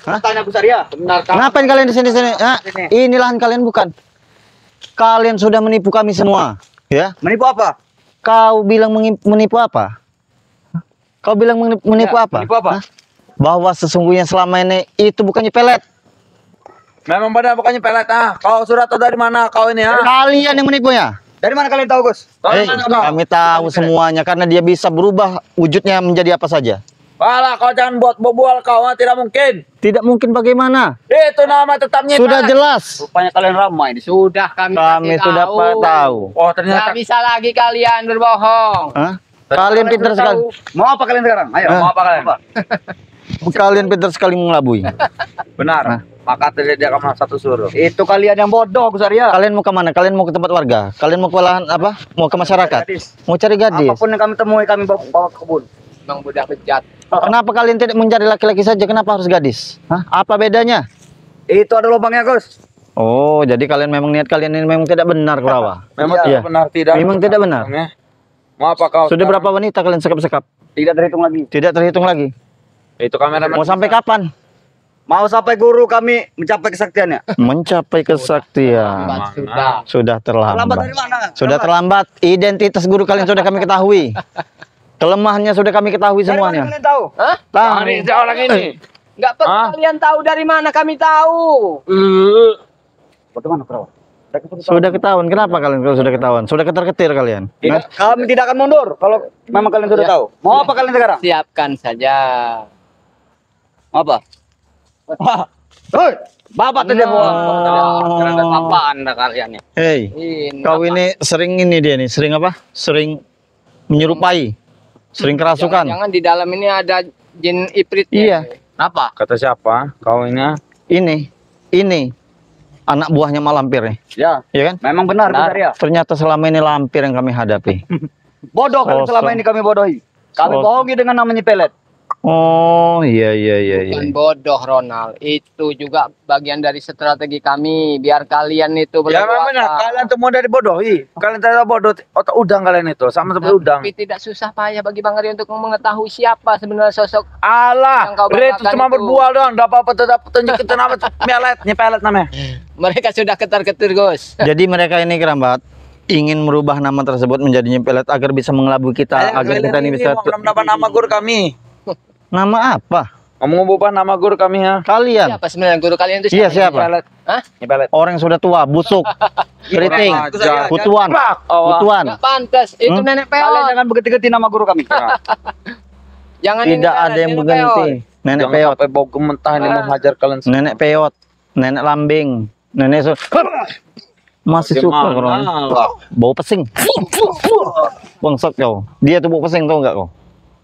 Hah? Tanya Bu Saria, benar kah? Ngapain kalian di sini? Hah? Ini lahan kalian bukan? Kalian sudah menipu kami semua, ya? Menipu apa? Kau bilang menipu apa? Kau bilang menipu Ya, apa? menipu apa? Hah? Bahwa sesungguhnya selama ini itu bukannya pelet. Memang benar bukannya pelet. Kau sudah tahu dari mana kau ini Kalian yang menipunya. Dari mana kalian tahu, Gus? Kami tahu semuanya karena dia bisa berubah wujudnya menjadi apa saja. Walah, kau jangan buat bobual kau, tidak mungkin. Tidak mungkin bagaimana? Itu nama tetapnya Sudah pelet. jelas. Rupanya kalian ramai di sini. Sudah kami Sudah tahu. Oh, Nggak ternyata bisa lagi kalian berbohong. Hah? Kalian pintar sekali. Mau apa kalian sekarang? Ayo, Hah? mau apa kalian? Kalian pintar sekali mengelabui. benar. Maka terjadi akan satu suruh. Itu kalian yang bodoh, Bu Saria. Kalian mau ke mana? Kalian mau ke tempat warga? Kalian mau ke lahan apa? Mau ke masyarakat? Gadis. Mau cari gadis? Apapun yang kami temui, kami bawa ke kebun. Memang budak bejat. Kenapa kalian tidak mencari laki-laki saja? Kenapa harus gadis? Hah? Apa bedanya? Itu ada lubangnya, Gus. Oh, jadi kalian memang niat kalian ini memang tidak benar, Kurawa. Memang Iya. tidak benar tidak. Memang tidak benar. Mau apa kau? Sudah sekarang? berapa wanita kalian sekap-sekap? Tidak terhitung lagi. Tidak terhitung lagi. Itu kameramen. Mau sampai kapan? Mau sampai guru kami mencapai kesaktiannya. Mencapai kesaktian. Sudah. Sudah Terlambat dari terlambat. mana? Sudah terlambat. Identitas guru kalian sudah kami ketahui. Kelemahannya sudah kami ketahui Dari mana semuanya. kalian tahu? Hah? Tahu. Ini orang ini. Nggak perlu Hah? kalian tahu dari mana kami tahu. Bagaimana, Bro? Sudah ketahuan. Kenapa kalian kalau sudah ketahuan? Sudah ketar-ketir kalian. Hah? Kami tidak akan mundur kalau memang kalian sudah Ya. tahu. Mau apa kalian sekarang? Siapkan saja. Mau apa? Hoi, bapak tadi mau. Apa Anda kalian ya? Hei, Ini kau apa? ini sering ini dia nih, sering apa? Sering menyerupai, sering kerasukan. Jangan di dalam ini ada jin ipritnya. Iya. Apa? Kata siapa? Kau ini. Ini anak buahnya Malampir nih, Ya, ya kan? memang benar, Bu Saria. Ternyata selama ini lampir yang kami hadapi. Bodoh kalian Kosong. selama ini kami bodohi. Kami Kosong. bohongi dengan namanya pelet. Oh iya. Bukan bodoh Ronald. Itu juga bagian dari strategi kami biar kalian itu Ya memang benar. Kalian tuh mau dari bodohi. Kalian tidak bodoh. Otak udang kalian itu sama seperti udang. Tapi tidak susah payah bagi Bang Ari untuk mengetahui siapa sebenarnya sosok. Allah, Yang kau dia itu banggakan cuma itu. berbual doang. Tidak apa-apa tetap tunjuk kita nama pelet namanya. Mereka sudah ketar-ketir, Gus. Jadi mereka ini Kerambat ingin merubah nama tersebut menjadi Nyempelet agar bisa mengelabui kita, agar kita ini bisa mau mendapat nama guru kami. nama apa? Mau mengubah nama guru kami ya. Kalian? Siapa sebenarnya guru kalian itu? Iya siapa? Pelet. Hah? Pelet. Orang yang sudah tua, busuk, keriting, Kurang ajar. kutuan, kutuan. Nggak pantas. Itu nenek Kalian peot. jangan begitu-begitu nama guru kami. Jangan Tidak ada yang berganti. Nenek Jangan peot, sampai bau kementah ini menghajar kalian. nenek peot, nenek lambing, nenek masih suka orang bau pesing. Bangsat kau. Dia tuh bau pesing tahu nggak kau?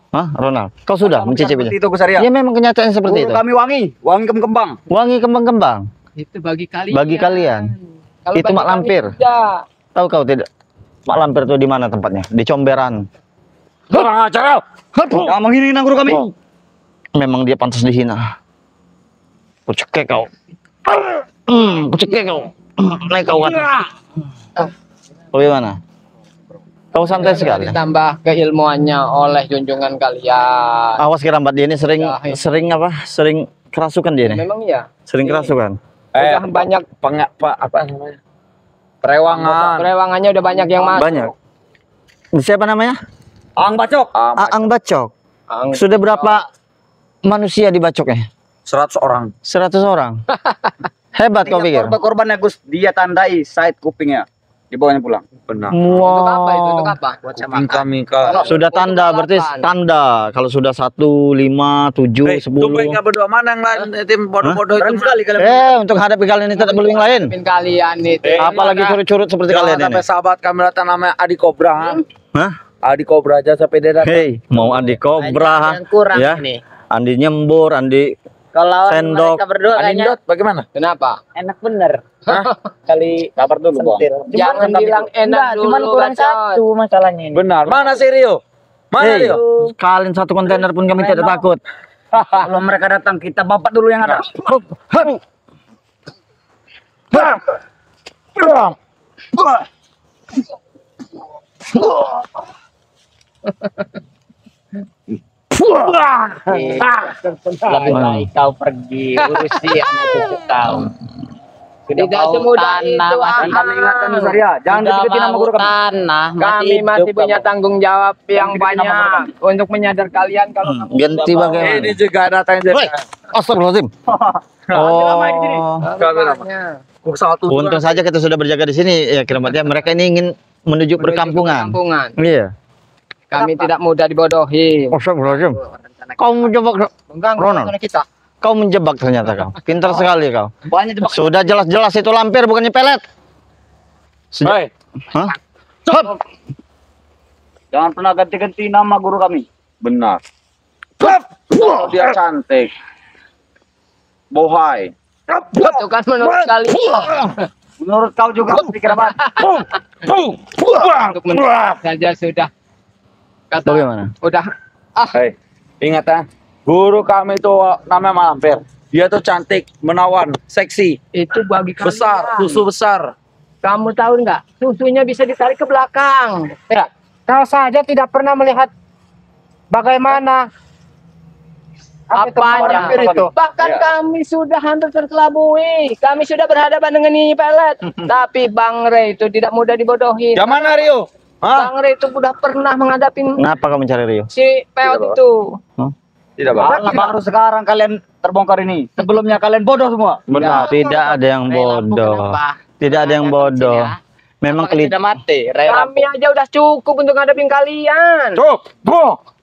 Hah, Ronald? Kau sudah mencicipinya? Seperti itu, Bu Saria. Ya memang kenyataannya seperti Guru itu. kami wangi kembang. Wangi kembang-kembang. Itu bagi kalian. Bagi kalian. Kalau Itu bagi Mak kami Lampir. tidak. Tahu kau tidak? Mak Lampir tuh di mana tempatnya? Di Comberan. Kurang ajar. Jangan menghina guru kami. Memang dia pantas dihina. Kucekek kau. Kucekek kau. Naik kau kan. Bagaimana? Kau santai sekali. Ditambah keilmuannya oleh junjungan kalian. Awas Kerambat, dia ini sering Ya. sering apa? Sering kerasukan dia nih. Memang iya. Sering kerasukan. Udah banyak Apa namanya? Perewangan. perewangannya udah banyak yang masuk. Banyak. Siapa namanya? Ang bacok. Aang Bacok. Ang- Sudah berapa manusia dibacoknya? 100 orang. 100 orang. Hebat kau pikir? Korbannya Gus, dia tandai side kupingnya. Dibawanya pulang. Benar. Untuk apa itu? Untuk Wow. apa? Buat saya Kuping makan. kami kak. Sudah tanda berarti Delapan. tanda. Kalau sudah 1, 5, 7, 10. Tumpahin berdua mana yang lain tim bodoh-bodoh Keren itu. sekali kalian. Untuk hadapi kalian ini tidak perlu yang lain. Pimpin kalian itu. Apalagi curut-curut seperti Jangan kalian ini. sampai sahabat kami datang namanya Adi Kobra. Hah? Adi Kobra aja sampai dia datang. Hei, mau Andi Kobra, Yang kurang ya? ini. Andi Nyembur, Andi Kalau Sendok. mereka berdua Adi kayaknya Dot bagaimana? Kenapa? enak bener. Hah? Kali Kabar dulu, Bang. sentil. Jangan bilang enak Enggak, dulu. cuman kurang bacot. satu masalahnya ini. Benar. Mana si Rio? Mana Hei, Rio? kalian satu kontainer pun kami tidak takut. Kalau mereka datang, kita bapak dulu yang ada. Lebih baik kau pergi urusi anak cucu kau. Tidak semudah itu. Kami ingatkan Nusar ya, jangan deketin nama guru kami. Tanah, kami masih punya tanggung jawab yang banyak untuk menyadar kalian kalau kamu Ganti sudah bagaimana? Ini juga datang Woi, astagfirullahaladzim. Oh, untung saja kita sudah berjaga di sini ya, kiramatnya mereka ini ingin menuju perkampungan. Iya. Kami tidak mudah dibodohi. Astagfirullahaladzim. Kau menjebak Mengganggu Ronald. rencana kita. Kau menjebak ternyata kau. Pintar sekali kau. Banyak jebak. Sudah jelas-jelas itu lampir bukannya pelet. Hei, Hah? Hop. Jangan pernah ganti-ganti nama guru kami. benar. Kalau dia cantik. Bohai. Itu kan menurut kalian. Menurut kau juga pikir apa? Untuk menurut saja sudah. Kata, Bagaimana? udah. Hei, ingat ya, guru kami itu namanya Malampir. Dia tuh cantik, menawan, seksi, Itu bagi kalian. besar, susu besar. Kamu tahu nggak? Susunya bisa ditarik ke belakang. Ya. Kau saja tidak pernah melihat bagaimana Apanya? itu. Bahkan Ya. kami sudah hampir terkelabui. Kami sudah berhadapan dengan Nyi Pelet. Tapi Bang Rey itu tidak mudah dibodohi. Yang mana Rio? Hah? Bang Rey itu sudah pernah menghadapi Kenapa kau mencari Rio? si Peot itu. Tidak, Bang. Baru sekarang kalian terbongkar ini. Sebelumnya kalian bodoh semua. Benar, tidak ada yang Rey Lampung bodoh. kenapa? Tidak ada yang bodoh. Memang Apakah kelit. sudah mati. Kami aja udah cukup untuk ngadepin kalian.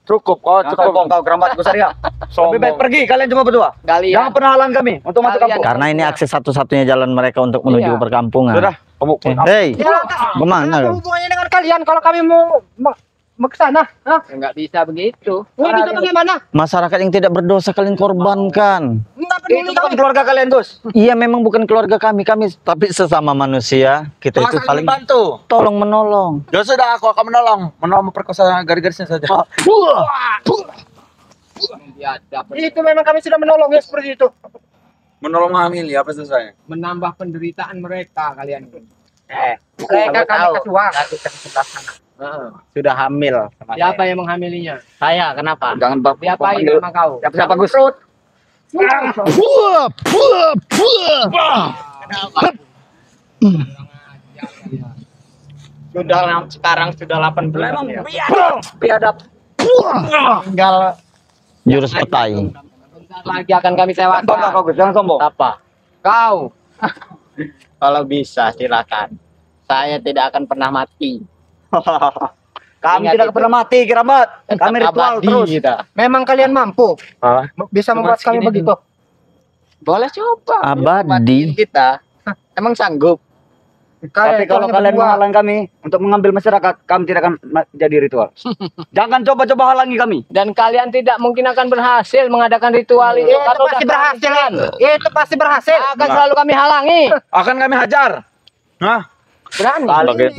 Cukup, oh cukup. Kau keramat besar ya. Lebih baik pergi kalian cuma berdua. Kalian. Jangan pernah halang kami untuk masuk Kalian. kampung. Karena ini akses satu-satunya jalan mereka untuk menuju Iya. ke perkampungan. Sudah, kamu Hei, Ya, kemana apa kau? hubungannya dengan kalian kalau kami mau ke sana? Hah? Nggak bisa begitu. Mau bisa bagaimana? Masyarakat yang tidak berdosa kalian korbankan. Enggak Itu peduli bukan kami. keluarga kalian, Gus. Iya, memang bukan keluarga kami, tapi sesama manusia. Kita itu saling bantu. tolong menolong. Ya sudah, aku akan menolong memperkosa garis-garisnya saja. Biadab. Itu memang kami sudah menolong ya seperti itu. Menolong hamili, apa susahnya? Menambah penderitaan mereka kalian. Mereka kami kasih uang. Sudah hamil sama Siapa yang menghamilinya? Saya. Kenapa? Jangan Diapain panggil sama kau? siapa Gus? Sekarang sudah 18 ya. Biadab. Tinggal Jurus petai. bentar lagi akan kami sewakan. Bangga kau, Gus. Jangan sombong. Apa? Kau. Kalau bisa silakan. Saya tidak akan pernah mati. Kami Ingat tidak itu. pernah mati, keramat. Kami ritual Abadi terus. kita. Memang kalian mampu Hah? bisa membuat kami begitu. Boleh coba. Abadi. Matiin kita. Emang sanggup? Tapi kalau kalian menghalang kami untuk mengambil masyarakat, kami tidak akan jadi ritual. Jangan coba-coba halangi kami. Dan kalian tidak mungkin akan berhasil mengadakan ritual itu. Itu Kalau pasti udah berhasil. kalian, Itu pasti berhasil. akan selalu kami halangi. Akan kami hajar. Hah? Berani.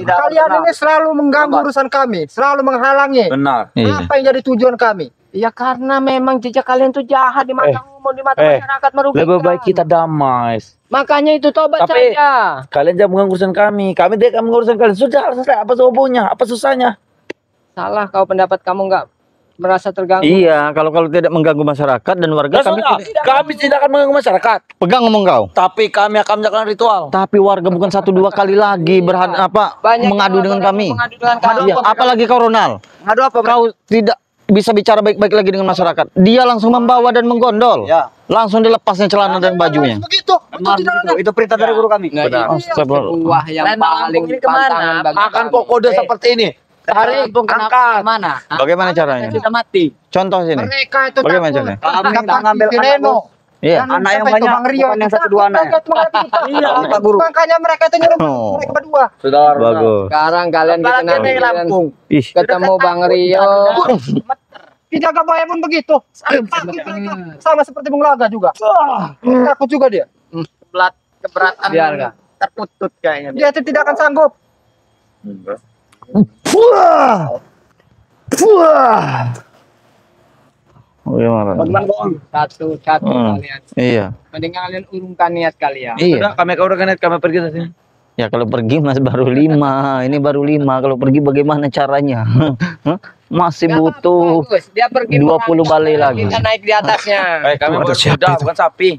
Kalian ini selalu mengganggu urusan kami, selalu menghalangi. Benar. Iya. Apa yang jadi tujuan kami? Ya karena memang jejak kalian tuh jahat di mata umum, di mata masyarakat merugikan. Lebih baik kita damai. Makanya itu tobat Tapi- saja. Kalian jangan mengganggu urusan kami. Kami tidak akan mengganggu urusan kalian. Sudah, selesai. Apa hubungannya? Apa susahnya? Salah kau pendapat kamu nggak merasa terganggu. Iya, kalau tidak mengganggu masyarakat dan warga, Ya kami sudah, kami tidak akan mengganggu masyarakat. pegang ngomong kau. Tapi kami akan melakukan ritual. Tapi warga bukan 1-2 kali lagi Banyak mengadu yang dengan kami. mengadu dengan kami. Iya, apalagi kau Ronald. Ngadu apa? Kau tidak bisa bicara baik-baik lagi dengan masyarakat. Dia langsung membawa dan menggondol. Ya. Langsung dilepasnya celana dan bajunya. Begitu. Benar begitu. Itu perintah dari guru kami. Nah, Benar. itu sebuah yang Kalian paling ini kemana? pantangan bagi Akan kami. kok kode seperti ini. Tarik, angkat. Mana? Bagaimana caranya? Sudah mati. Contoh sini. Mereka itu Bagaimana takut. caranya? Kami Dapat mengambil si anak, Reno. Bos. Iya. Dan Anak yang siapa itu, banyak, Bang Rio. bukan yang Kita 1-2 anak. takut menghadapi kita. Iya, Pak Guru. Makanya mereka itu nyuruh Oh. mereka berdua. Sudah, Bagus. Sekarang kalian Apalagi dikenal dari Lampung. Ih, ketemu Bang Rio. Tidak Gabaya pun begitu. Sama seperti Bung Laga juga. Takut juga dia. Keberatan Biar nggak? terputut kayaknya. Dia itu tidak akan sanggup. Bagaimana? Satu-satu Hmm. kalian. Iya. Mending kalian urungkan niat kalian. Iya. Sudah, kami kau udah kami pergi dari sini. Ya kalau pergi mas baru 5, ini baru 5. Kalau pergi bagaimana caranya? Hah? Masih Nggak butuh apa-apa, Gus. Dia pergi 20 balik lagi. kita naik di atasnya. Kami Itu ada bukan siapa kuda, itu? bukan sapi.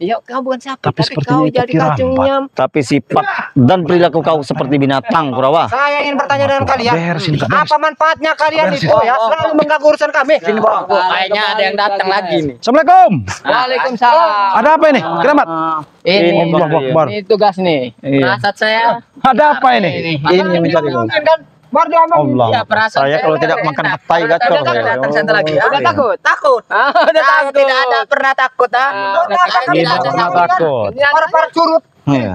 Iya, kau bukan sapi, Tapi tapi sepertinya kau itu jadi kirambat. kacungnya. Tapi sifat dan perilaku kau seperti binatang, Kurawa. Saya ingin bertanya dengan kalian. Beres ini, Kak, beres. Apa manfaatnya kalian itu ya? Selalu mengganggu urusan kami. Kayaknya ada yang datang lagi nih. Assalamualaikum. Waalaikumsalam. Ada apa ini? Keramat. Ini, Allahu Akbar. ini tugas nih. Iya. Perasaan saya. Ada apa ini? Ini mencari kau. Baru diomongin. Allah. Ya, perasaan Saya kalau tidak makan petai gacor Udah saya. datang satu lagi. Oh, Udah iya. takut? Takut. Udah takut. Tidak ada pernah takut, ah. Tidak pernah takut. Para curut. Iya.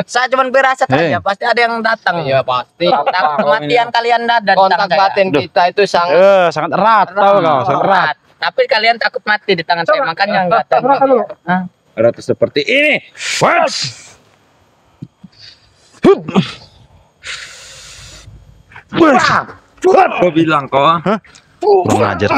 Saya cuma berasa saja, pasti ada yang datang. Iya, pasti. Takut kematian kalian dan kontak batin kita itu sangat Sangat erat tahu kau, sangat erat. Tapi kalian takut mati di tangan saya, makanya enggak tahu. Ratu seperti ini. Kau bilang kau. Kurang ajar.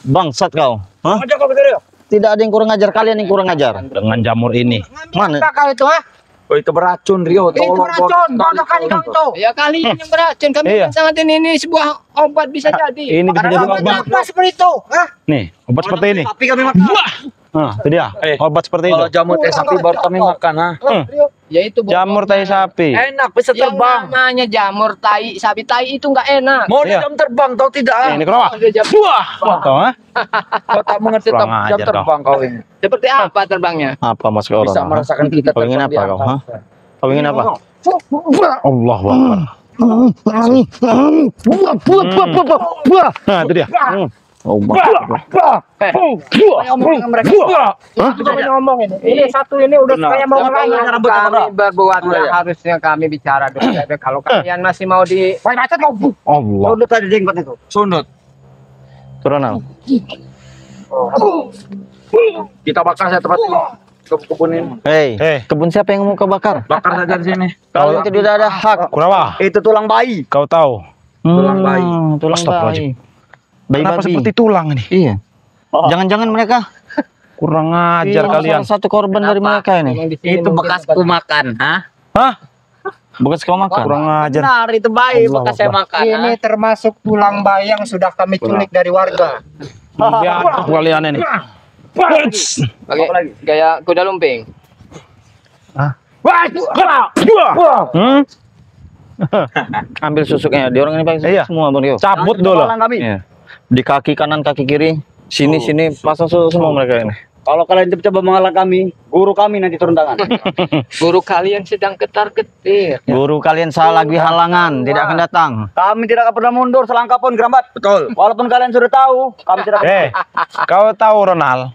Bangsat kau. Hah? Aja kau begitu. Tidak ada yang kurang ajar, kalian yang kurang ajar. Dengan jamur ini. Mana? Apa kau itu, ha? Oh itu beracun Rio. Itu beracun. Bodoh kali kau itu. Ya kali ini yang beracun, kami Iya. kan sangat ini sebuah obat bisa jadi. Ini bisa jadi Obatnya obat. apa seperti itu? Hah? Nih, obat seperti ini. Sapi kami makan. Nah, itu dia. Obat seperti Kalau itu. jamur teh sapi baru kami makan, ha. Ya itu Bu. Jamur tai sapi. Enak bisa yang terbang. namanya jamur tai, sapi tai itu enggak enak. Mau Iya. jam terbang kau tidak? Ini kenapa? Ada jam- Tahu, ha? Kau tak mengerti Kurang jam ajar kau. terbang kau ini. Seperti apa terbangnya? Apa mas kau Bisa orang? merasakan kita Kau ingin terbang di apa kau? atas. Hah? Kau ingin apa? Allah Akbar. Nah, itu dia. Oh, Bang. Ngomong dengan mereka. Coba ngomong ini. Ini satu ini udah Benar. kayak mau ngelayan. Kami berbuat harusnya kami bicara dulu. Tapi kalau kalian masih mau di Wah, macet kau. Allah. Udah tadi jenggot itu. Sundut. Turun Al. Kita bakar saya tempat ini. Kebun ini. Hei, kebun siapa yang mau kau bakar? Bakar saja di sini. Kalian tidak ada hak. Kurawa, Itu tulang bayi. kau tahu Tulang bayi. Tulang bayi. Astagfirullahaladzim. Bayi kenapa babi. seperti tulang ini? Iya. Jangan-jangan mereka Kurang ajar Iya, kalian. salah satu korban dari mereka ini. itu bekasku makan, hah? Hah? Bekas kau makan. Kurang ajar. Benar, itu bayi Allah bekas saya Akbar. makan. Ini termasuk tulang bayi yang sudah kami culik dari warga. Lihat kalian ini. Pakai gaya kuda lumping. Hmm? Ambil susuknya. Di orang ini pakai susuk Iya. semua Bang Rio. Cabut dulu. Kepala kami. Iya. Di kaki kanan, kaki kiri. Sini, sini pasang susuk semua mereka ini. Kalau kalian coba menghalang kami, guru kami nanti turun tangan. Guru kalian sedang ketar-ketir. Guru kalian salah lagi halangan, tidak akan datang. Kami tidak akan pernah mundur selangkah pun, Gerambat. Betul. Walaupun kalian sudah tahu, kami tidak akan. Kau tahu Ronald?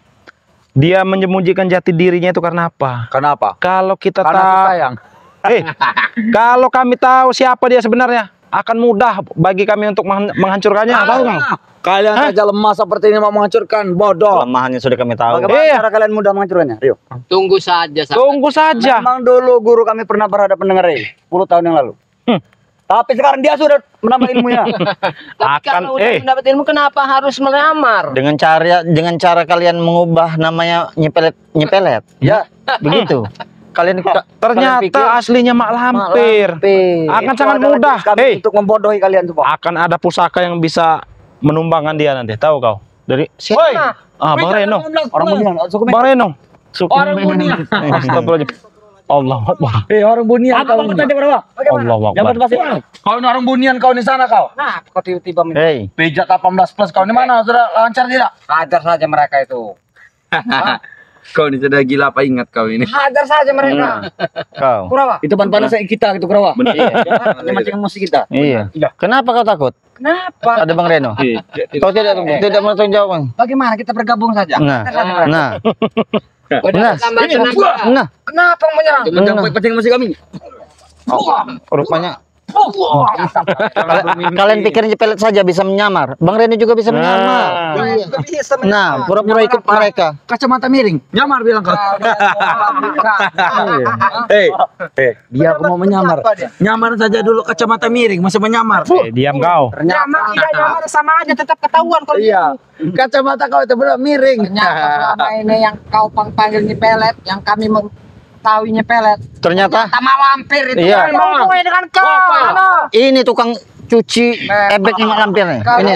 Dia menyembunyikan jati dirinya itu karena apa? Kenapa? Kalau kita Karena aku tahu, sayang. kalau kami tahu siapa dia sebenarnya, akan mudah bagi kami untuk menghancurkannya. Tahu nggak? Kalian saja lemah seperti ini mau menghancurkan, bodoh. Kelemahannya sudah kami tahu. Bagaimana Iya. cara kalian mudah menghancurkannya? Rio. Tunggu saja. Tunggu saja. Memang dulu guru kami pernah berhadapan dengan Ray 10 tahun yang lalu. Tapi sekarang dia sudah menambah ilmunya. Tapi kalau udah mendapat ilmu, kenapa harus melamar? Dengan cara kalian mengubah namanya nyepelet. Ya, Begitu. Kalian Ternyata aslinya Mak Lampir. Akan itu sangat adalah mudah. jurus kami untuk membodohi kalian semua. Akan ada pusaka yang bisa menumbangkan dia nanti. Tahu kau? Dari siapa? Bang Reno. Orang Bunian, suku Bang Reno. Orang Bunian. Astagfirullahaladzim. Allah Akbar. orang Bunian kau ini. Allah Yang Akbar. pasti Kau ini orang Bunian, kau di sana kau. Nah, kau tiba-tiba Hei, Pijat 18 plus kau di mana? Sudah lancar tidak? hajar saja mereka itu. Kau ini sudah gila apa ingat kau ini? Hajar saja mereka. kau. Kurawa. Itu ban-banan kita gitu, Kurawa. Iya. Mancing emosi kita. Iya. Kenapa kau takut? Kenapa? Ada Bang Reno. Kau tidak mau tanggung jawab. Bang? Bagaimana kita bergabung saja? Nah. Udah tambah tenaga. Nah. Kenapa menyerang? Nah. Mancing emosi kami. Rupanya kalian pikir nyepelet saja bisa menyamar. Bang Reno juga bisa menyamar. Iya. Nah, pura-pura ikut mereka. Kacamata miring. Nyamar bilang kau. Dia aku mau menyamar. Nyamar saja dulu kacamata miring, masih menyamar. Diam kau. Nyamar tidak nyamar sama aja tetap ketahuan kalau Iya. Kacamata kau itu benar miring. selama ini yang kau panggil nyepelet, yang kami ketahuinya pelet. Ternyata Sama lampir itu. Iya. Mau gue dengan kau. ini tukang cuci ebeknya mak lampir nih. Ini.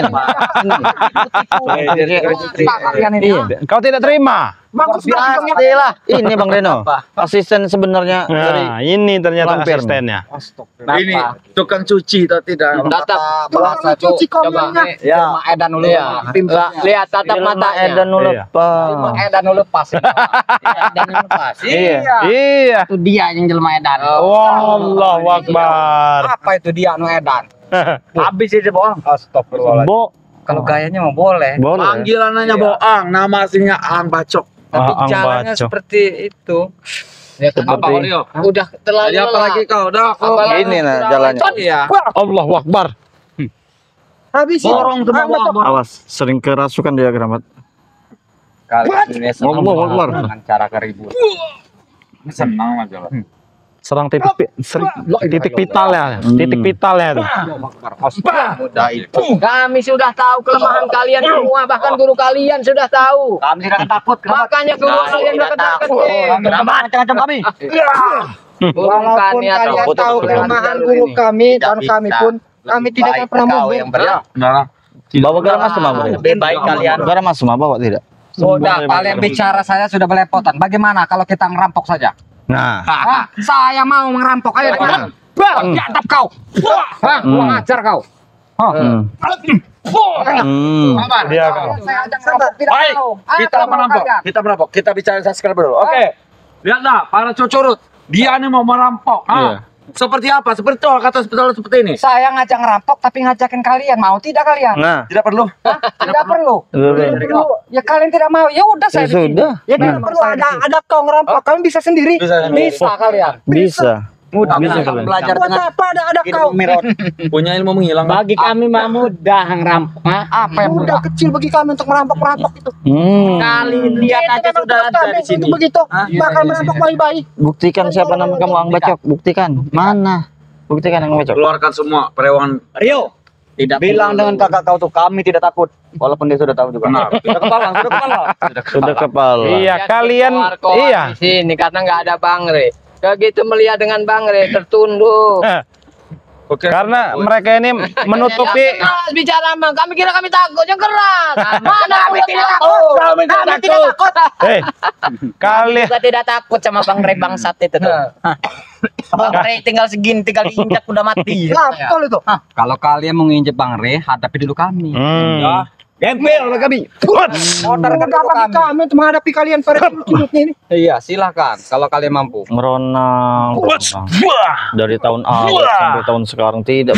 Iya. Kau tidak terima. Pastilah. Ini Bang Reno. Asisten sebenarnya dari Nah, ini ternyata lampir. asistennya. Ini tukang cuci atau tidak? Tatap bahasa cuci coba komennya. nih. Cuma Edan dulu. Lihat tatap matanya. Edan Iya. lepas. Edan dulu lepas. Edan dulu lepas. Iya. Itu dia yang jelma Edan. Wallahu akbar. Apa itu dia nu Edan? Habis itu bohong. Bo, Kalau gayanya mau boleh. boleh. Panggilannya Boang, nama aslinya Ang Bacok. Tapi Ang jalannya Bacok. seperti itu. Ya, Apa Rio? udah terlalu Jadi apa lagi kau? Udah kau. Apalagi Ini nah kurang jalannya. lecot ya. Allahu akbar. Habis Borong semua Boang. Awas, sering kerasukan dia keramat. Kali ini senang Mau keluar. dengan cara keributan. Senang aja lah. Serang titik vitalnya, titik vitalnya tuh. Mudah itu. Kami sudah tahu kelemahan kalian semua, bahkan guru kalian sudah tahu. Kami tidak akan takut. Makanya guru kalian sudah takut. Macam-macam kami. Walaupun kalian tahu kelemahan guru kami dan kami pun kami tidak akan pernah mundur. Udah. Bawa garam mas semua. Lebih baik kalian. Garam mas semua bawa tidak? Sudah, kalian bicara saya sudah belepotan. Bagaimana kalau kita ngerampok saja? Nah, Saya mau ngerampok. Ayo, diantap kau. Kurang ajar kau. Dia kau. Saya ajak ngerampok, tidak Baik, mau. kita merampok. Kita merampok. Kita bicara subscriber dulu. Oke. Lihatlah para cucurut. Dia nih mau merampok. Seperti apa? Seperti itu kata seperti ini. Saya ngajak ngerampok tapi ngajakin kalian. Mau tidak kalian? nah, Tidak perlu. Tidak perlu. Ya kalian tidak mau. Ya udah saya bikin. sudah. Ya tidak perlu ada kau ngerampok, kalian bisa sendiri. Bisa kalian. Bisa. Mudah Bisa bisa kalian. belajar Buat dengan apa ada kau? Punya ilmu menghilang. Bagi kami mah mudah ngerampok. Apa yang Mudah kecil bagi kami untuk merampok itu. Kali lihat aja Itu sudah memang ada kami di sini. untuk begitu. Makan merampok bayi-bayi. Buktikan siapa nama kamu Ang Bacok. Buktikan. Mana? Buktikan Ang Bacok. Keluarkan semua perewangan. Rio. Tidak Bilang dengan kakak kau tuh kami tidak takut. Walaupun dia sudah tahu juga. Benar. Sudah kepala, sudah kepala. Sudah kepala. Iya, kalian iya. Di sini karena nggak ada Bang Re. Begitu melihat dengan Bang Re tertunduk. Oke. Karena mereka ini menutupi Keras bicara Bang. Kami kira kami takut yang keras. Mana kami tidak takut. Kami tidak takut. kalian Juga tidak takut sama Bang Re bangsat itu tuh. Bang Re tinggal segini, tinggal diinjak udah mati. Betul itu. Kalau kalian mau nginjek Bang Re, hadapi dulu kami. Gempel oleh kami. Mudah bagi kami untuk menghadapi kalian pada sudutnya ini. Iya, silakan kalau kalian mampu. Meronang. Dari tahun awal sampai tahun sekarang tidak.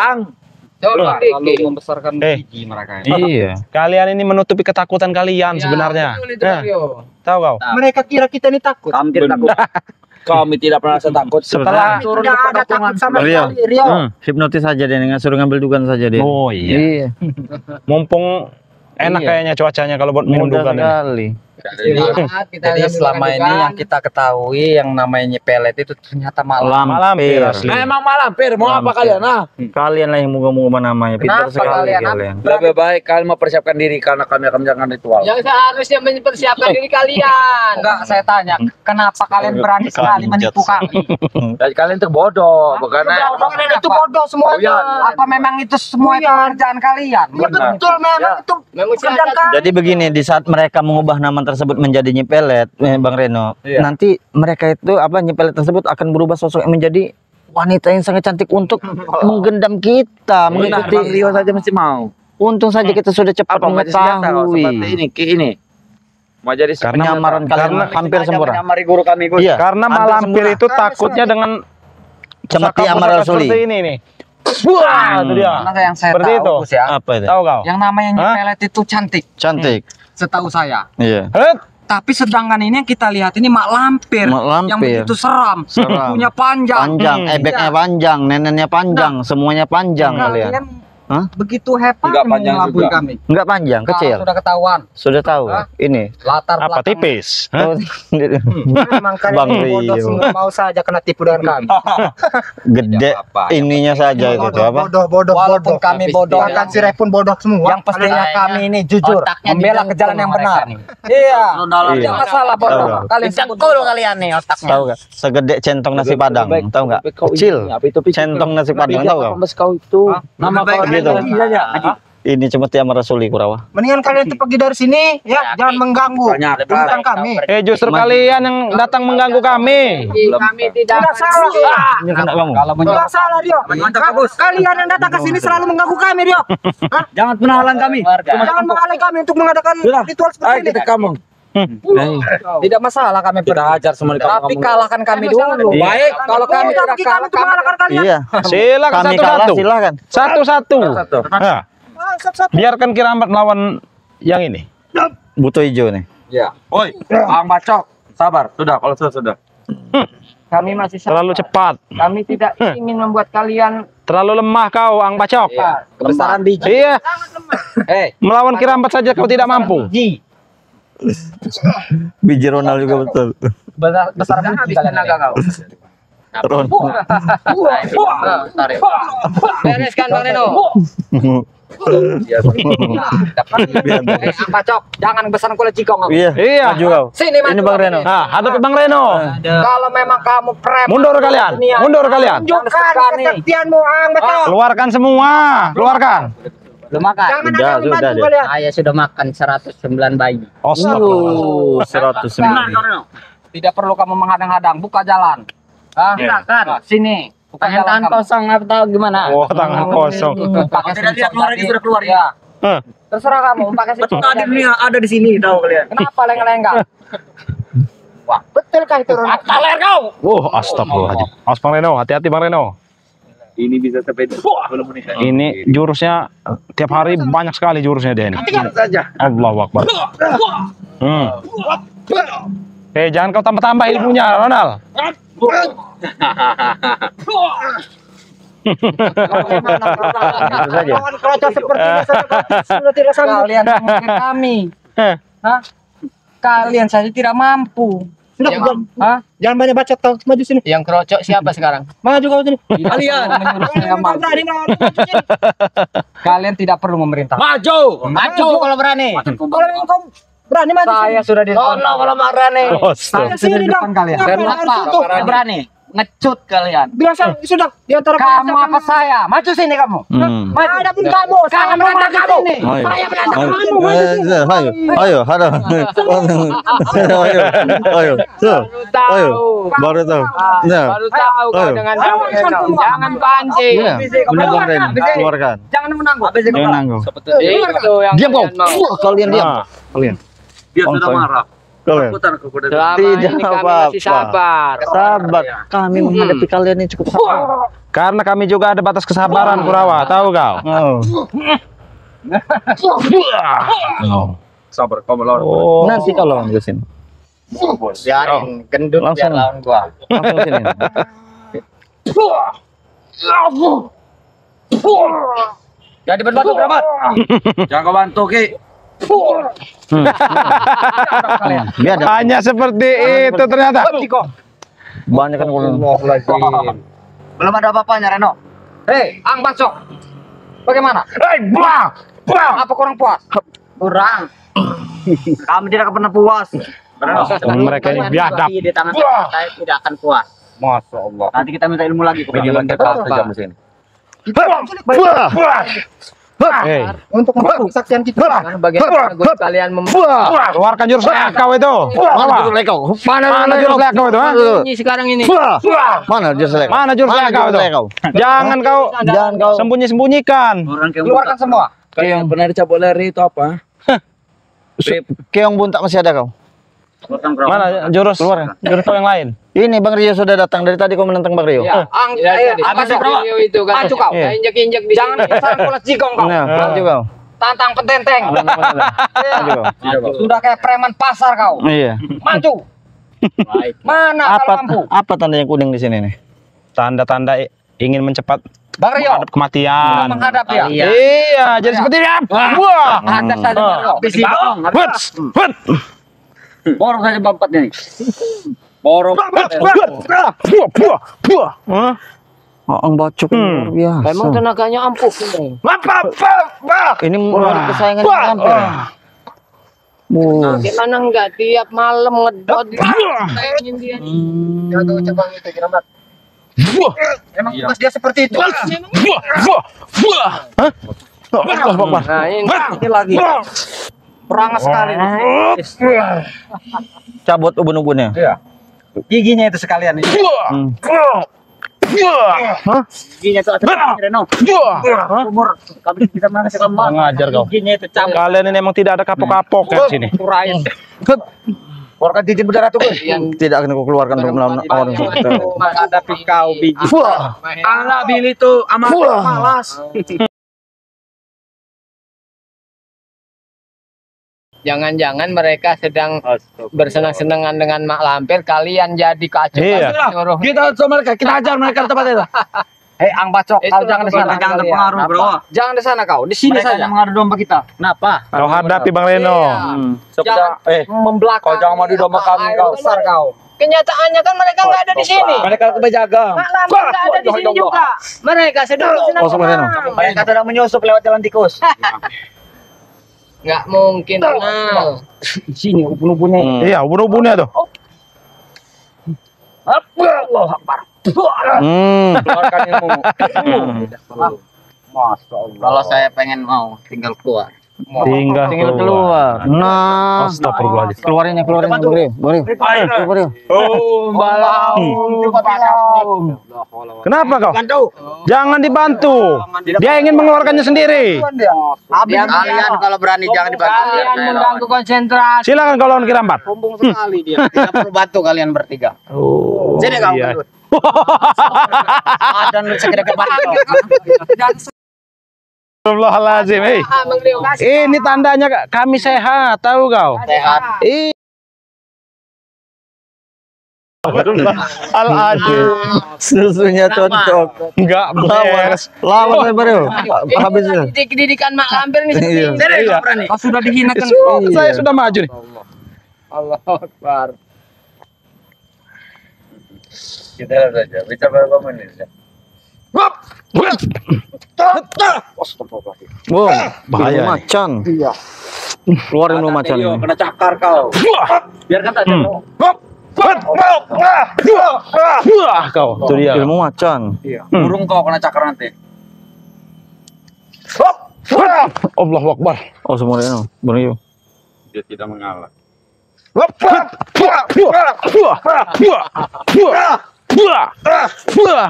Ang. Coba Lalu membesarkan Eh. gigi mereka. Iya. Kalian ini menutupi ketakutan kalian sebenarnya. Tahu kau? Mereka kira kita ini takut. Kami tidak takut. Kami tidak pernah takut. Setelah turun Tidak ke ada perkampungan. takut sama Rio. sekali. Rio. Hipnotis saja dia dengan suruh ngambil dugan saja dia. Oh iya. Mumpung enak Iya. kayaknya cuacanya kalau buat minum Mudah dugan ini. sekali. Jadi selama ini yang kita ketahui yang namanya pelet itu ternyata malam. Lampir. Lampir asli. Emang malampir, mau apa kalian? Kalian lah yang mengubah namanya. Pintar Kenapa sekali kalian? kalian. Lebih baik kalian mempersiapkan diri karena kami akan menjalankan ritual. Yang seharusnya mempersiapkan diri kalian. Enggak, saya tanya, kenapa kalian berani sekali menipu kami? Dan kalian itu bodoh, bukan? Itu bodoh semuanya. Apa memang itu semua itu pekerjaan kalian? Ya betul memang itu pekerjaan kalian. Jadi begini, di saat mereka mengubah nama tersebut menjadi Nyipelet, Bang Reno, nanti mereka itu Nyipelet tersebut akan berubah sosok menjadi wanita yang sangat cantik untuk menggendam kita, Benar, mengikuti. Bang Rio saja mesti mau. Untung saja kita sudah cepat Apa mau jadi senjata kau seperti mengetahui. ini, Ki ini? Mau jadi Penyamaran kalian Karena- hampir sempurna. Menyamari guru kami, Gus. Iya. Karena hampir malampir sempurna. itu takutnya dengan Camati pusaka-pusaka Amar Rasuli. seperti ini nih. Wah, itu dia. Karena yang saya Seperti tahu, itu. Gus, ya, Apa itu? Tahu kau? yang namanya Hah? pelet itu cantik, Cantik. setahu saya. Iya. Tapi sedangkan ini yang kita lihat ini mak lampir, Mak lampir. yang begitu seram, Seram. punya panjang. Panjang, ebeknya panjang, neneknya panjang, semuanya panjang kalian. Kalian Hah? Begitu hebat Enggak panjang mengelabui juga. kami. Enggak panjang, kecil. Sudah ketahuan. Sudah tahu. Ini. Latar Apa belakang. tipis? Hah? Memang Bang kalian bodoh Rio. semua, mau saja kena tipu dengan kami. Gede ininya saja itu tuh apa? Bodoh. Walaupun kami bodoh, Bahkan si Ref pun bodoh semua. yang pastinya kami ini jujur, Otaknya membela ke jalan yang benar. Iya. Iya. Jangan masalah bodoh. Tahu. Kalian Dengkul kalian nih otaknya. Tahu nggak? Segede centong nasi padang, tahu nggak? Kecil. Centong nasi padang, tahu nggak? Kau itu nama kau gitu. Ini cuma tiap merasuli Kurawa. Mendingan kalian tuh pergi dari sini, ya, jangan mengganggu urusan kami. Justru kalian yang datang mengganggu kami. Kami tidak Tidak salah. Ini kena kamu. Tidak salah, Rio. Kalian yang datang ke sini selalu mengganggu kami, Rio. Jangan pernah halang kami. Jangan menghalangi kami untuk mengadakan ritual seperti ini. kita kamu. tidak masalah kami Kita hajar semua di tapi kamu. kalahkan kami dulu. Iya. Baik, kalau kami tidak Kami kalah, untuk mengalahkan kalian. Iya. Silakan Kami kalah, satu-satu. silakan. Satu-satu. Satu. Nah, Satu-satu. biarkan Kirambat melawan yang ini. Butuh hijau nih. Ya. Oi, Bang Bacok. Sabar, sudah kalau sudah. kami masih Terlalu cepat. Kami tidak ingin membuat kalian Terlalu lemah kau, Ang Bacok. kebesaran biji. Iya. Melawan Kirambat saja kau tidak mampu. Biji Ronald juga betul. Besar biji kalian tenaga kau. Ronald. Bereskan Bang Reno. Apa cok? Jangan besaran kulit cikong. Iya. Iya. Maju kau. Sini Ini Bang Reno. Nah, hadapi Bang Reno. Kalau memang kamu preman, Mundur kalian. Mundur kalian. tunjukkan Kesaktianmu, Ang Bacok. Keluarkan semua. Keluarkan. Belum makan. Jangan ada Sudah, yang sudah membantu deh. kalian. Saya sudah makan 109 bayi. Astagfirullah. 109. tidak perlu kamu menghadang-hadang, buka jalan. Silakan. Sini. Buka Tangan jalan kamu. kosong atau gimana? Oh, tangan kosong. Pakai Tidak lihat sensor keluar tadi. lagi, sudah keluar Ya. Hah. Terserah kamu, pakai sensor Tadi tadi. dunia ada di sini, tahu kalian. Kenapa lengah-lengah? Betulkah itu, Ron? Taler kau. Astagfirullahaladzim. Awas Bang Reno, hati-hati Bang Reno. Ini bisa sampai belum menikah. Ini jurusnya tiap hari banyak sekali jurusnya dia ini. saja. Allahu Akbar. Jangan kau tambah-tambah ilmunya, Ronald. Lawan kerocos seperti ini sudah tidak sanggup. Kalian mengusir kami. Hah? Kalian saja tidak mampu. Sudah, Hah? jangan banyak bacot kau. Maju sini. Yang kerocok siapa sekarang? Maju kau sini. Kalian menyuruh saya Kau mampu. berani melawan maju sini. Kalian tidak perlu memerintah. Maju. Maju kalau berani. Kalau memang kau berani maju sini. Saya sudah di depan. Kalau berani. Saya sudah di depan kalian. Ngapain Dan harus apa? itu? Karena berani. Ngecut kalian. Biasa sudah di antara Kamu apa saya? Maju sini kamu. Maju. Ada pun kamu. Kamu menantang kamu. Ayo. Saya menantang Ayo. kamu. Maju sini. Ayo, hadap. Ayo. Tuh. Ayo. Baru tahu. Nah. Baru tahu kau Ayo. dengan jangan pancing. Iya. Benar Bang Reno. Keluarkan. Jangan menanggung. Jangan nanggung. Itu yang Diam kau. kalian mau. Kalian diam. Nah, Kalian. Dia sudah marah. Kalian. Putar ke kuda. Selama Tidak ini kami apa-apa. masih sabar. Sabar. Kami menghadapi kalian ini cukup sabar. karena kami juga ada batas kesabaran, Kurawa. Tahu kau? Oh. Sabar, kamu lawan. Oh. Nanti kalau lawan ke sini. Biarin gendut Langsung. biar lawan gua. Langsung ke sini. Jadi berbatu kerabat. Jangan kau bantu, Ki. Biar ada Hanya seperti itu ternyata. banyak kan kalau Belum ada apa-apanya, Reno. Hei, Ang Bacok. Bagaimana? Apa kurang puas? Kurang. Kami tidak pernah puas. Mereka ini biadab. Di tangan saya tidak akan puas. Masya Allah. Nanti kita minta ilmu lagi. Saja mesin. Hei, Untuk membantu kesaksian kita. Karena bagaimana gue kalian keluarkan jurus leak kau itu. Mana jurus leak kau itu? Ha? ini sekarang ini. mana dia selek? Mana jurus leak kau itu? Jangan kau sembunyi-sembunyikan. Orang kayak Keluarkan semua. Yang pernah dicabut lari itu apa? Keong buntak masih ada kau? Mana jurus kau yang lain? Ini Bang Rio sudah datang dari tadi kau menentang Bang Rio. Ya, Ang, Apa sih video itu kan? Maju kau. Iya. Injek-injek di Jangan sarang kulit jigong kau. Nah, maju kau. Tantang petenteng. Maju kau. Sudah kayak preman pasar kau. Iya. Maju. Mana kalau mampu? Apa tanda yang kuning di sini nih? Tanda-tanda ingin mencepat Bang Rio, menghadap kematian. menghadap ya. Iya, jadi seperti dia. Wah. Ada saja habis itu. Hut, hut. Borong saja bapaknya nih. Borong. Buah. Hah? Ang bacok luar biasa. Memang tenaganya ampuh ini. Ini murid kesayangan hampir. Gimana enggak tiap malam ngedot pengen dia. Jaga cabang itu Kiramat. Emang tugas dia seperti itu. Buah. Hah? Allah Akbar. Nah, ini lagi. Perangas sekali. Cabut ubun-ubunnya. Giginya itu sekalian ini. Hah? Giginya itu ada Reno. Umur kami kita mana sih kamu? Ngajar kau. Giginya itu cabut. Kalian ini emang tidak ada kapok-kapok kan sini. Keluarkan cincin berdarah tuh. Tidak akan aku keluarkan untuk melawan orang. Menghadapi kau biji. Allah Billy tuh amat malas. Jangan-jangan mereka sedang bersenang-senangan dengan Mak Lampir, kalian jadi kacau. Iya. Kita sama mereka, kita ajar mereka tempat itu. Hei, Ang Bacok, kau jangan di sana. Jangan terpengaruh, bro. Jangan di sana kau, di sini Mereka saja. yang mengadu domba kita. Kenapa? Kau hadapi Bang Reno. Jangan membelakang. Kau jangan madu domba kami, kau. Besar kau. Kenyataannya kan mereka nggak ada di sini. Mereka kebajaga. Mak Lampir nggak ada di sini juga. Mereka sedang senang-senang. Mereka sedang menyusup lewat jalan tikus. Nggak mungkin kenal. Di sini ubun-ubunnya. Iya, ubun-ubunnya tuh. Allah Akbar. Keluarkan ilmu. Masya Allah. Kalau saya pengen mau tinggal keluar. Tinggal keluar. Nah, Astagfirullahaladzim. keluarin boleh. Oh, Kenapa kau? Jangan dibantu. Dia ingin mengeluarkannya sendiri. Kalian kalau berani jangan dibantu. Kalian mengganggu konsentrasi. Silakan kau lawan Kirambat. Sombong sekali dia. Tidak perlu bantu kalian bertiga. Oh, Sini kau. iya. Dan segera ke Astagfirullahaladzim. Hei. Ini tandanya kami sehat, tahu kau? Sehat. Al-Adil. Susunya cocok. Enggak beres. Lawan saya baru. Habis ya. Didikan Mak Lampir nih seperti ini. Iya. Kau sudah dihinakan. Saya sudah maju nih. Allah Akbar. Kita lihat saja. Bisa berapa menit? Wow, bahaya nih. macan. Keluarin lu macan ini. Kena cakar kau. Biarkan saja. Wah, kau. Itu dia. Ilmu macan. Burung kau kena cakar nanti. Allahu Akbar. Oh, semua ini. Bener. Dia tidak mengalah.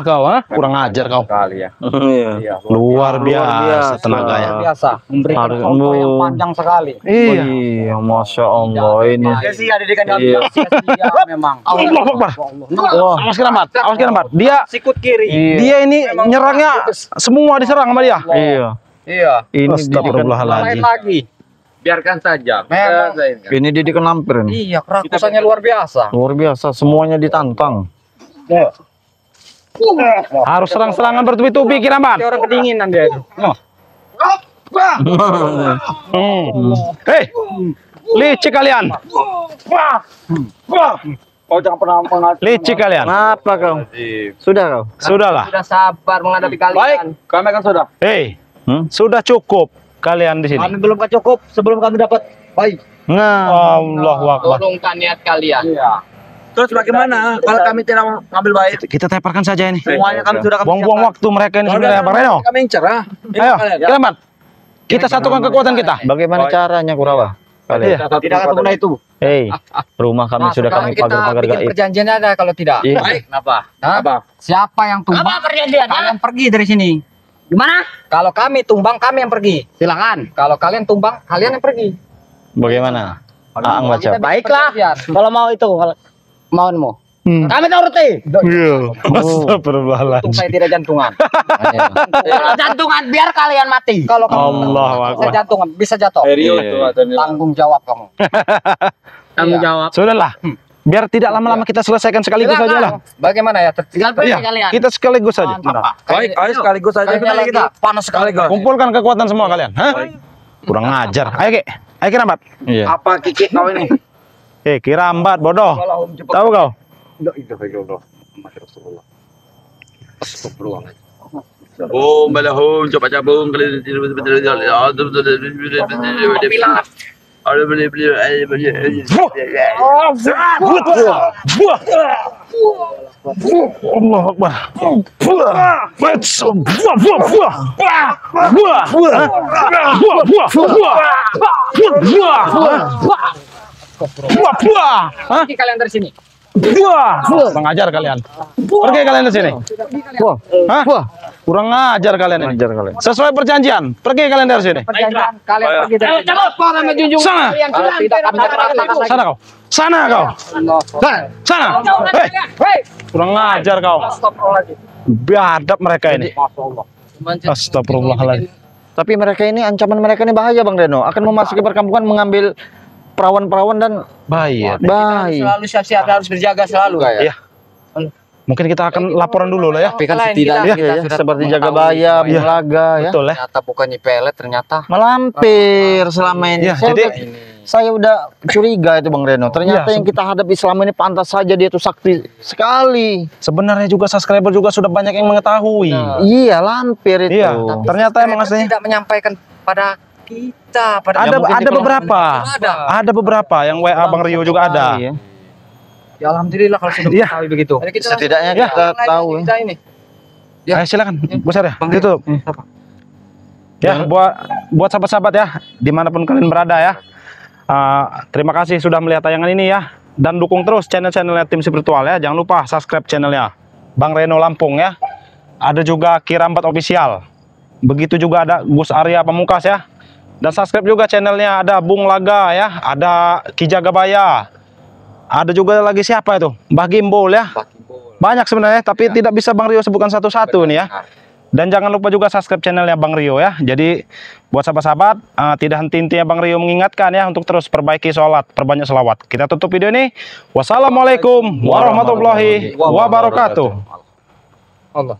Kau, ha? Kurang ajar kau. Kali ya. Iya. Luar biasa tenaganya. Biasa. Memberikan Harus- contoh yang panjang sekali. Iya. Iya, masya Allah ini. Sia-sia didikan Iya. Sia-sia memang. Allahu Akbar. Wah, Awas Kirambat. Awas Kirambat. Dia Sikut kiri. dia ini nyerangnya semua diserang sama dia. iya. Iya. Ini Lain Astagfirullahaladzim. lagi. Biarkan saja. Memang. Ini didikan Lampir ini. Iya, kerakusannya luar biasa. Luar biasa, semuanya ditantang. Harus serang-serangan bertubi-tubi Kirambat. Orang kedinginan dia itu. Hei, licik kalian. Kau jangan pernah mengacu. Licik kalian. Kenapa kau? Sudah kau? Sudahlah. Sudah sabar menghadapi Baik, kalian. kami kan sudah. Hei, sudah cukup kalian di sini. Kami belum cukup sebelum kami dapat. Baik. Nah, Allahu Akbar. Turunkan niat kalian. Iya. Terus bagaimana kalau kami tidak mengambil baik? Kita teparkan saja ini. Semuanya kami sudah kami Buang-buang waktu mereka ini sebenarnya, Bang Reno. Kami incer ah. Ayo, Kirambat. Kita satukan kekuatan kita. bagaimana caranya Kurawa? Kalian. Tidak akan semudah itu. Hei, rumah kami sudah kami pagar-pagar bikin gaib. perjanjian ada kalau tidak. Iya. Baik, kenapa? Hah? Apa? Siapa yang tumbang? Apa perjanjian? Kalian pergi dari sini. Gimana? Kalau kami tumbang, kami yang pergi. Silakan. Kalau kalian tumbang, kalian yang pergi. Bagaimana? Aang baca. Kita bikin Baiklah. perjanjian. Kalau mau itu, kalau maumu. Kami turuti. Iya. Astagfirullahaladzim. Untung saya tidak jantungan. Kalau jantungan biar kalian mati. Kalau kamu Allahu saya Akbar. jantungan, bisa jatuh. Serius tuh atau ini? Tanggung jawab kamu. Tanggung Iya. jawab. Sudahlah. Biar tidak lama-lama kita selesaikan sekaligus Silakan. saja lah. Bagaimana ya? Tinggal pilih Iya, kalian. kita sekaligus saja. Baik, ayo sekaligus saja Kayaknya lagi kita. panas sekali. Kumpulkan kekuatan semua kalian. Hah? Kurang ngajar. Ayo, Ki. Ayo, Kirambat. Iya. Apa kiki kau ini? Kirambat, bodoh. Tahu kau? Boom, balahum, coba cabung kali Allah Akbar. Kalian dari sini. Kurang ajar kalian. Pergi kalian dari sini. Hah? Kurang ajar kalian ini. Sesuai perjanjian. Pergi kalian dari sini. Kalian pergi dari sini. Apa nama junjungan Sana. kalian? Sana kau. Sana kau. Sana. Hei. Kurang ajar kau. Biadab mereka ini. Astagfirullahaladzim. Tapi mereka ini, ancaman mereka ini bahaya Bang Reno. Akan memasuki perkampungan, mengambil perawan-perawan dan Bahaya. bayi. Selalu siap-siap harus berjaga selalu. Iya. Mungkin kita akan laporan dulu lah ya. Tapi kan Setidaknya ya, seperti jaga bayam, Iya. belaga ya. Betul ya. Ternyata bukannya pelet ternyata. Melampir selama ini. Iya, Saya udah curiga itu Bang Reno. Ternyata Iya, yang kita hadapi selama ini pantas saja dia itu sakti sekali. Sebenarnya juga subscriber juga sudah banyak yang mengetahui. Iya, lampir itu. Iya. Ternyata emang aslinya tidak menyampaikan pada kita, pada ada beberapa. Ada beberapa yang WA Bang Rio juga ada. Iya. Ya alhamdulillah kalau sudah Iya. mengetahui begitu. Setidaknya Ya. kita tahu. Kita ini. Ayo silakan, besar ya. Tutup. Ya, buat sahabat-sahabat ya, dimanapun kalian berada ya. Terima kasih sudah melihat tayangan ini ya. Dan dukung terus channel-channelnya Tim Spiritual ya. Jangan lupa subscribe channelnya Bang Reno Lampung ya. Ada juga Kirambat Official. Begitu juga ada Gus Arya Pamungkas ya. Dan subscribe juga channelnya ada Bung Laga ya. Ada Ki Jagabaya. Ada juga lagi siapa itu? Mbah Gimbol ya. Banyak sebenarnya, tapi tidak bisa Bang Rio sebutkan satu-satu nih ya. Dan jangan lupa juga subscribe channelnya Bang Rio ya. Jadi buat sahabat-sahabat, tidak henti-hentinya Bang Rio mengingatkan ya untuk terus perbaiki sholat, perbanyak selawat. Kita tutup video ini. Wassalamualaikum warahmatullahi wabarakatuh. Allah.